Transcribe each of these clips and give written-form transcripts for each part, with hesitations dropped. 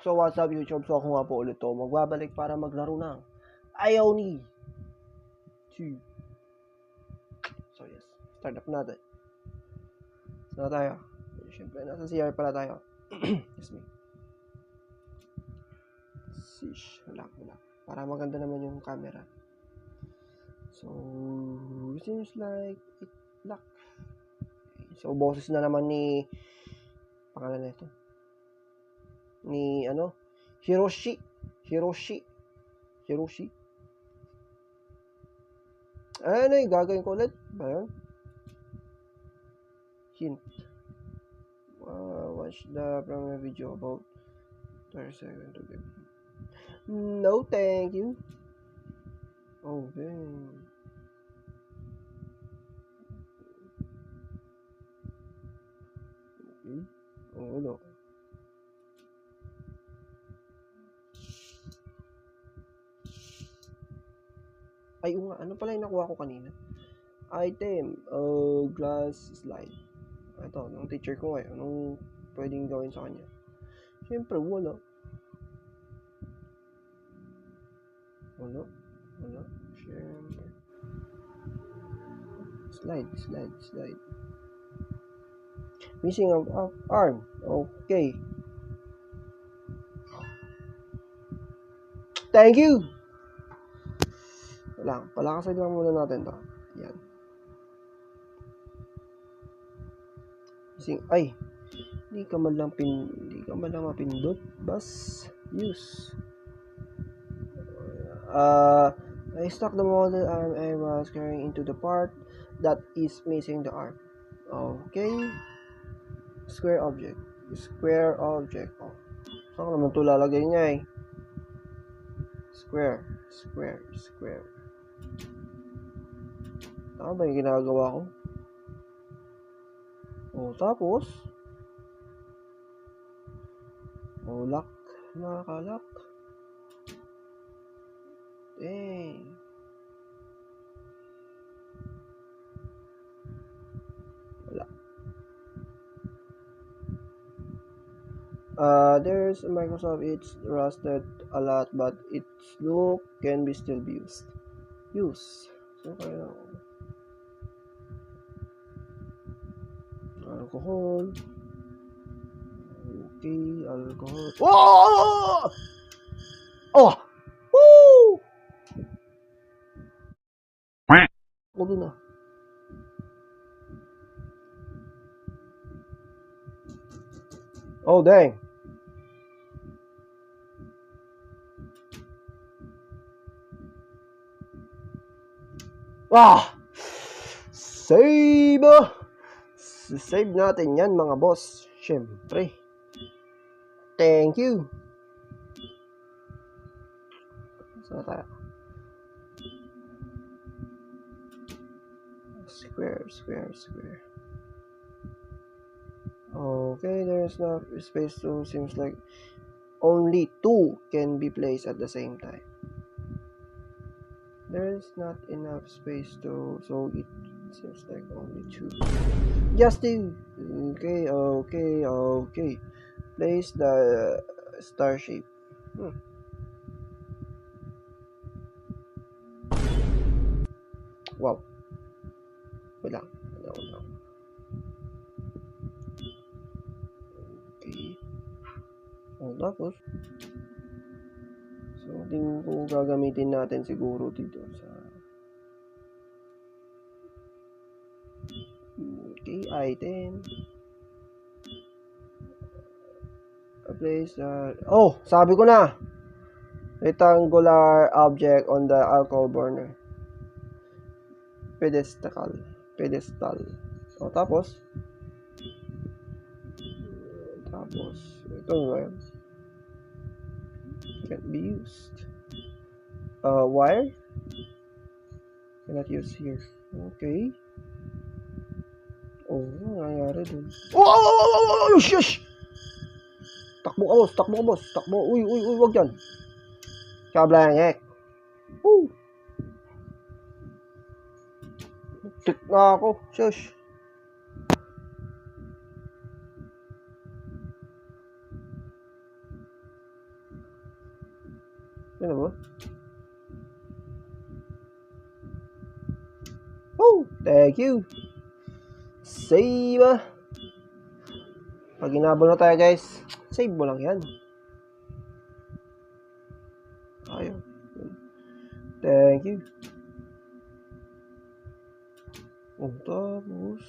So what's up YouTube? So ako nga po ulit to. Magbabalik para maglaro ng Ioni 2. So yes, start up natin. So tayo. Siyempre, nasa CR pala tayo. Excuse me. Shish, wala. Para maganda naman yung camera. So, seems like it lock. So, boses na naman ni pangalan na ito. Ni Hiroshi. Ano yung gagawin ko ulit? Ba yun? Hint. Watch the promo video about 30 seconds to get. No, thank you. Okay. Oh, no. Ay, ano pala yung nakuha ko kanina? Item, glass slide. Ito, ng teacher ko ngayon. Anong pwedeng gawin sa kanya? Siyempre, wala. Siyempre. Slide. Missing of arm. Okay. Thank you! Palakasin lang muna natin to. Yan. Missing, ay! Hindi ka man lang mapindot. Bas. Use. I stuck the model arm I was carrying into the part that is missing the arm. Okay. Square object. Oh. Saan naman ito lalagay niya eh? Square. Tama ba yung ginagawa ko? Tapos lock. Nakaka-lock. Dang. Wala. There's Microsoft. It's rusted a lot, but its look can be still be used. So kaya alcohol. Okay, alcohol. Oh! Woo! Ulo na. Oh, dang. Save! Save natin yan mga boss. Siyempre. Thank you. Saan tayo? Square. Okay, there's no space to. Seems like only 2 can be placed at the same time. There's not enough space to, so it seems like only 2. Just 2. Okay. Place the star shape. Wow. Wala. Okay. Tapos so tingin ko gagamitin natin siguro dito sa item. Place sabi ko na. Rectangular object on the alcohol burner. Pedestal. Tapos ito ba yun? Can't be used. Wire? Cannot use here. Okay. Ano nangyari dun? Shush! Takbo ka boss. Uy, wag yan. Kablangek. Tik na ako. Shush. Sino ba? Oh, thank you. Save. Pag inabol na tayo guys, save mo lang yan. Ayaw. Thank you. Oh, tapos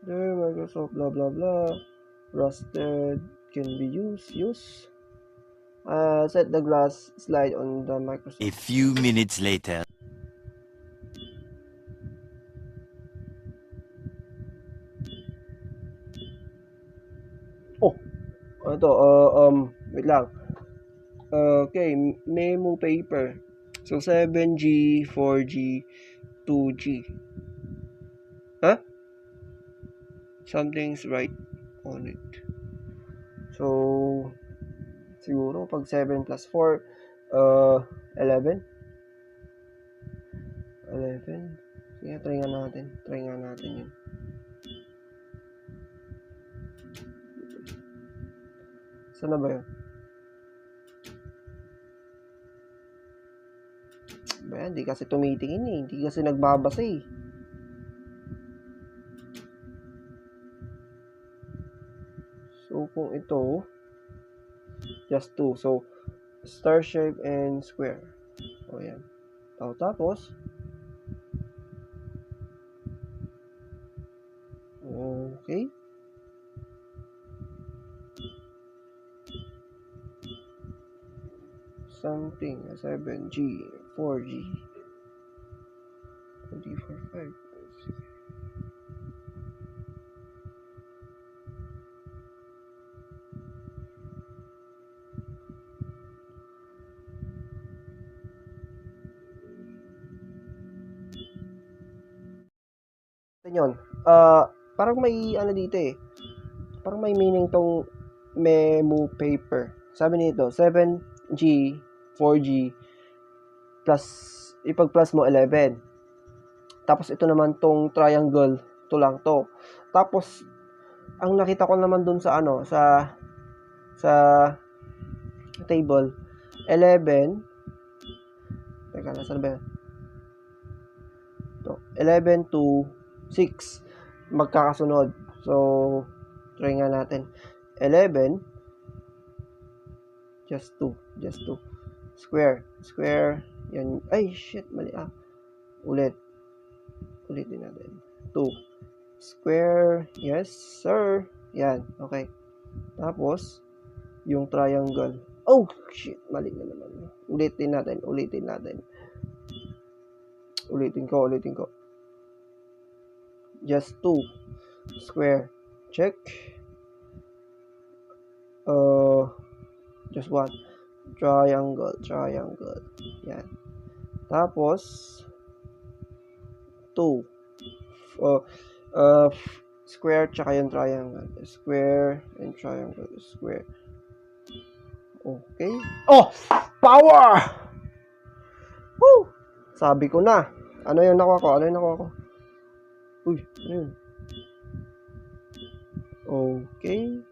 there, Microsoft blah blah blah. Rusted can be used. Set the glass slide on the Microsoft. A few minutes later. Oh, ito, wait lang. Okay, memo paper. So, 7G, 4G, 2G. Huh? Something's right on it. So, siguro, pag 7 plus 4, 11. 11. Sige, try nga natin yun. Saan na ba yun? Ba, hindi kasi tumitingin eh. Hindi kasi nagbabasa eh. So, kung ito, just 2. So, star shape and square. O, yan. Tapos, okay. Something, 7G, 4G, 24, 5. Yun. Parang may ano dito eh. Parang may meaning tong memo paper. Sabi nito, 7G, 4G, plus, ipag-plus mo 11. Tapos ito naman tong triangle, ito lang to. Tapos, ang nakita ko naman dun sa ano, sa table, 11, teka, nasan ba yan? Ito, 11 to 6, magkakasunod. So, try nga natin. 11, just 2, square, yan, ay, shit, mali, ulitin natin, 2, square, yes, sir, yan, okay, tapos, yung triangle, oh, shit, mali na naman, ulitin natin, ulitin ko, just 2, square, check, just 1, triangle, yan, tapos 2, square tsaka yung triangle, square and triangle, square, okay, oh, power, woo, sabi ko na, ano yung nakuha ko, uy, ano yun, okay,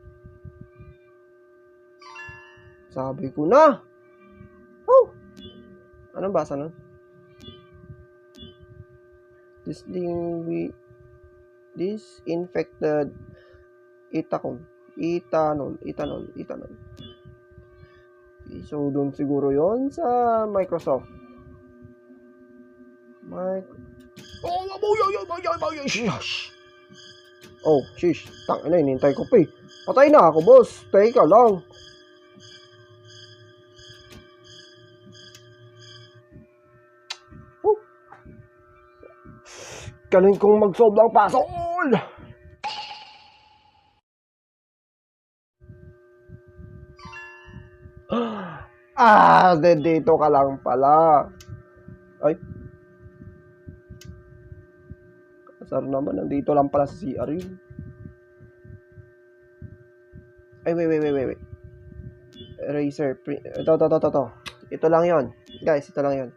sabi ko na, oh, anong basa nun? Disinfected ethanol. Okay, so, doon siguro yon sa Microsoft. Oh, shish. Tangina, hinintay ko pa eh. Patay na ako, boss. Teka lang. Galing kong mag-sobrang pasok. Dito ka lang pala. Ay. Kasar naman, nandito lang pala sa CR yun. Ay, wait. Eraser. Ito. Ito lang yon, guys, ito lang yon.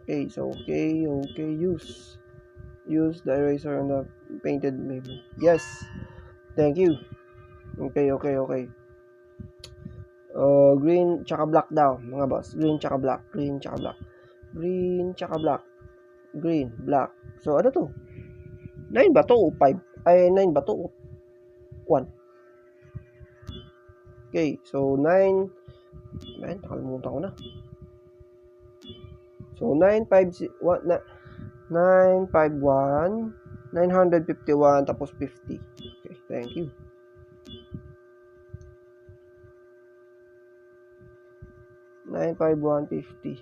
Okay, so, okay, use the eraser on the painted memo. Yes, thank you. Okay. Green tsaka black daw, mga boss. Green tsaka black. Green tsaka black. Green tsaka black. Green, black. So, ano to? 9 ba to o 5? Ay, 9 ba to o 1? Okay, so 9. Nakalimutan ko na. So, 951, 951, tapos 50. Okay, thank you. 95150.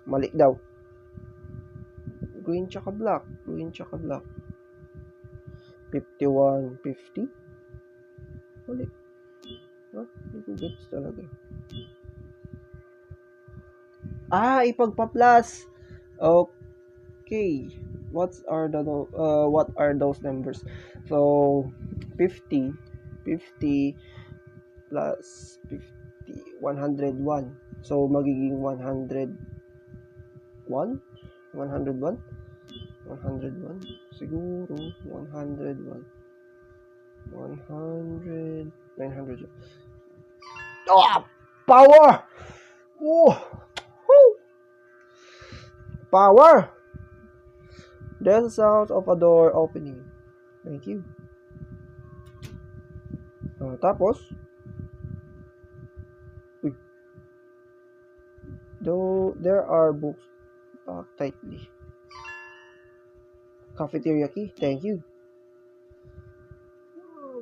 Mali daw. Green tsaka black. Green tsaka black. 5150. Mali. Hindi ko gets talaga. Ipagpa-plus. Okay. What are those numbers? So 50 plus 50, 101. So magiging 101. 101 siguro 101 900. Power. Power. There's the sound of a door opening. Thank you. Tapos though there are books tightly. Cafeteria key. Thank you.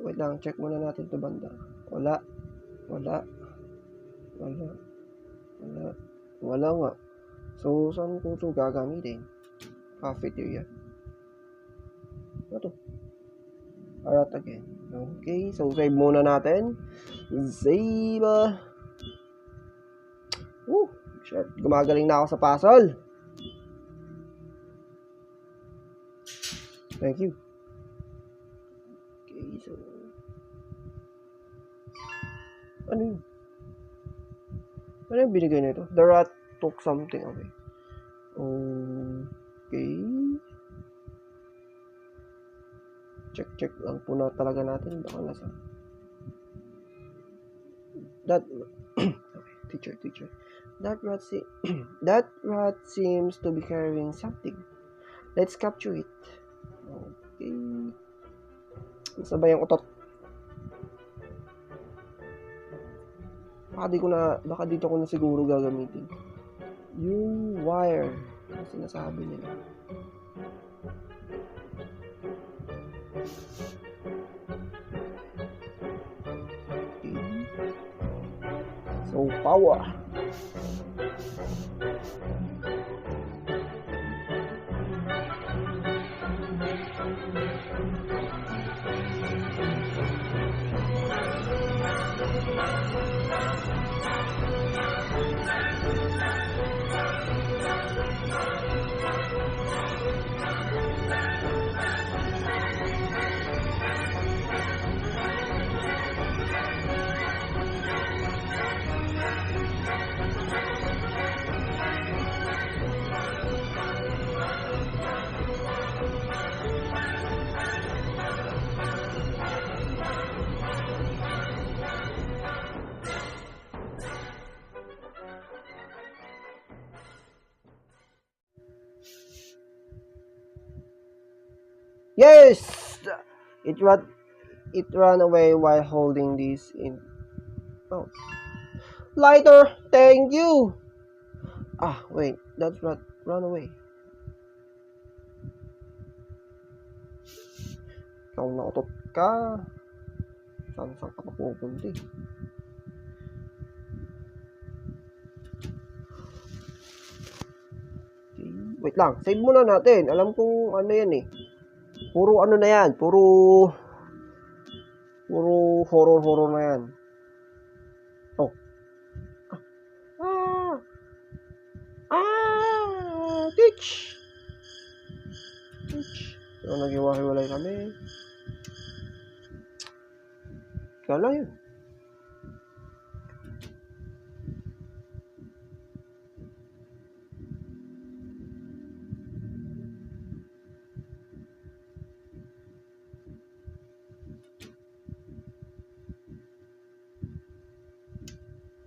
Wait lang, check muna natin to banda. Wala nga. So, saan ko ito gagamitin? Cafeteria. Ano to? Alright again. Okay, so save muna natin. Save. Shit. Gumagaling na ako sa puzzle. Thank you. Okay, so ano yung binigay nito? The rat took something away. Okay. Check lang po na talaga natin. Baka nasa that teacher. That rat seems to be carrying something. Let's capture it. Okay. Sabay ang utot. Baka dito ko na siguro gagamitin. Yung wire na sinasabi nila. Okay. So, power. Yes! It ran away while holding this in. Oh. Lighter! Thank you! Wait. That's run away. Ikaw nautot ka. Saan ka pa pupunta eh? Okay. Wait lang. Save muna natin. Alam kong ano yan eh. Puro ano na yan. Puro horror na yan. Teach. So, naghiwa-hiwalay kami. Kala yun.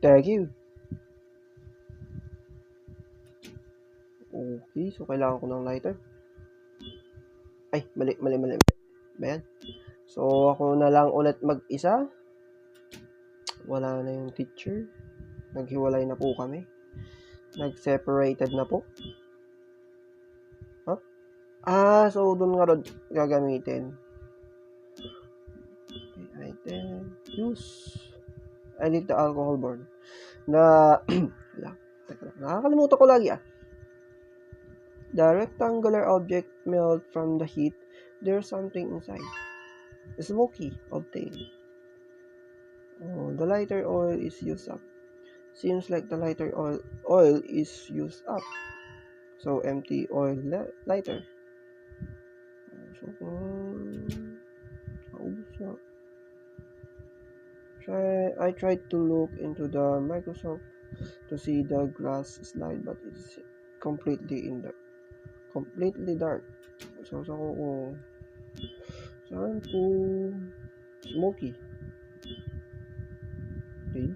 Thank you. Okay, so kailangan ko ng lighter. Ay, mali. Ayan. So, ako na lang ulit mag-isa. Wala na yung teacher. Naghiwalay na po kami. Nag-separated na po. Huh? So doon nga rin gagamitin. Okay, item. Use. I need the alcohol burn. Nakakalimutan ko lagi The rectangular object melt from the heat. There's something inside. Smoky. Obtain. The lighter oil is used up. Seems like the lighter oil is used up. So empty oil lighter. So I tried to look into the Microsoft to see the glass slide, but it's completely dark. So saan ko smoky. Okay.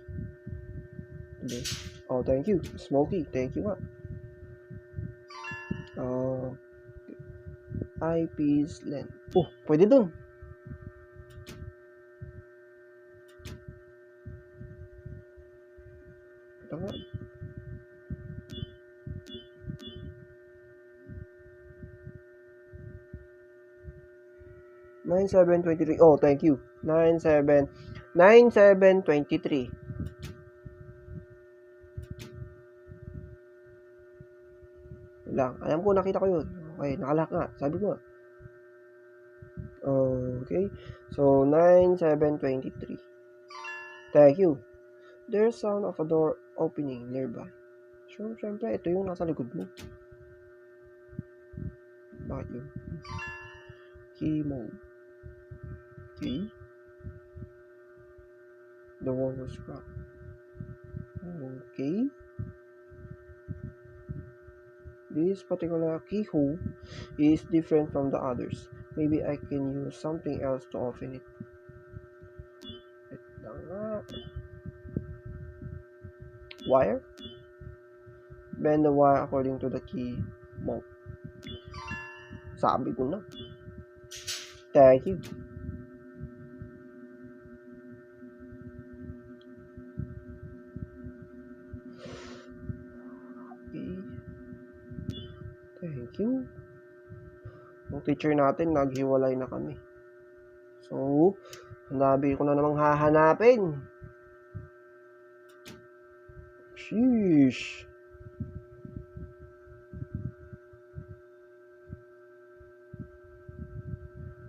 Oh, thank you. Smoky, thank you. Eyepiece lens. Oh, pwede dun. Ito nga. $9,723. Oh, thank you. 9,723. Lang. Alam ko, nakita ko yun. Okay, nakalak nga. Sabi ko. Okay. So, 9,723. Thank you. There's sound of a door opening nearby. So, syempre, ito yung nasa likod mo. Bakit yun? Key mode. Okay. The wall was cracked. Okay. This particular keyhole is different from the others. Maybe I can use something else to open it. Wire? Bend the wire according to the key mode. Sabi ko na. Thank you. Okay. Thank you. Yung teacher natin, naghiwalay na kami. So, hanapin ko na namang hahanapin. Sheesh.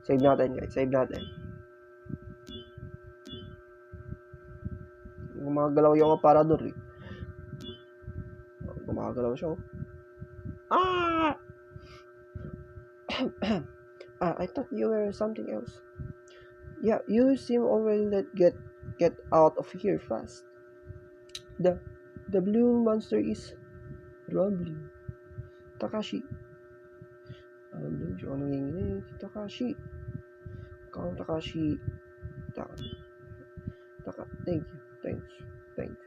Save natin, guys. Save natin. Gumagalaw yung aparador eh. Gumagalaw siya oh. I thought you were something else. Yeah, you seem already get out of here fast. The blue monster is rumbling. Takashi. Takashi. Call Takashi. Thank you. Thanks.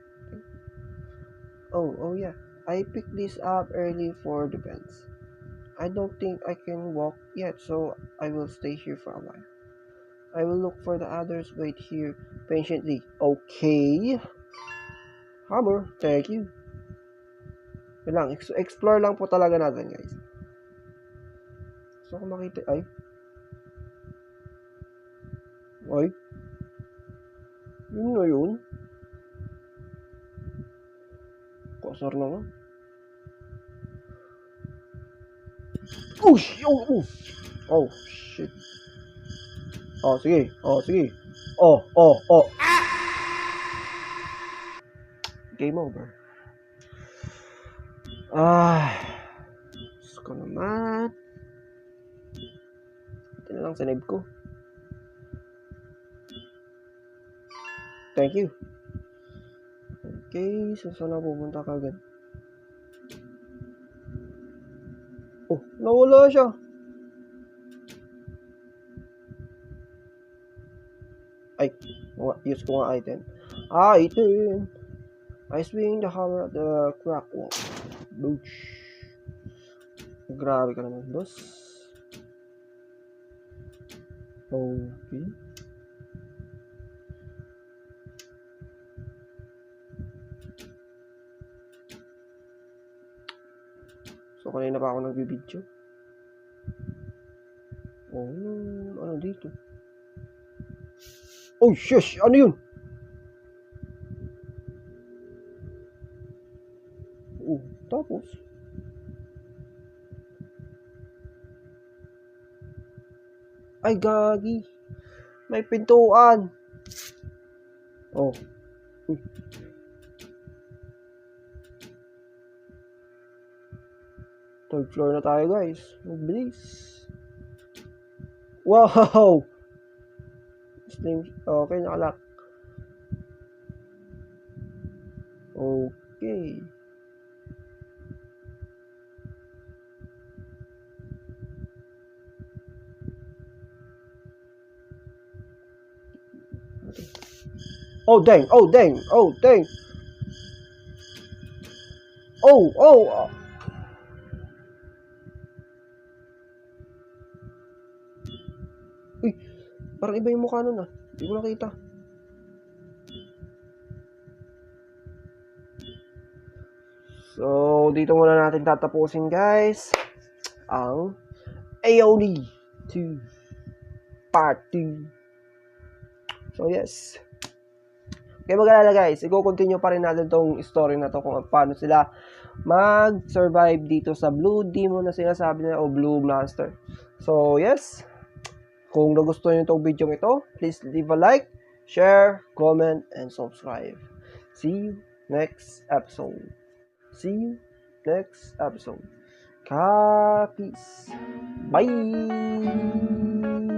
Oh yeah. I picked this up early for the fence. I don't think I can walk yet, so I will stay here for a while. I will look for the others. Wait here patiently. Okay. Hammer, thank you. Yun lang, explore lang po talaga natin, guys. Gusto ko makita, ay. Yun na yun. Kasar na nga. Oh, shit. Sige. Game over. Gusto ko naman. Ito na lang sinave ko. Thank you. Okay, so saan na pupunta ka agad? Oh, nawala siya. Ay, use ko nga item. Item. I swing the hammer at the crack wall. Boosh. Grabe ka naman, boss. Okay. So, kanina pa ako nagbibidyo. Oh, ano dito? Oh, shush! Ano yun? Oh, tapos? Ay, gagi. May pintuan. Oh. Third floor na tayo, guys. Mabilis. Wow! Okay, nakalock. Okay. Oh, dang! Oh, dang! Oh, dang! Oh! Uy, parang iba yung mukha nun ah. Hindi ko nakita. So, dito muna natin tatapusin, guys, ang AOD 2 Part 2. So, yes. Kaya mag-alala, guys. I-continue pa rin natin tong story na to kung paano sila mag-survive dito sa Blue Demon na sinasabi nila o Blue Monster. So, yes. Kung nagustuhan nyo itong video ito, please leave a like, share, comment, and subscribe. See you next episode. Peace. Bye!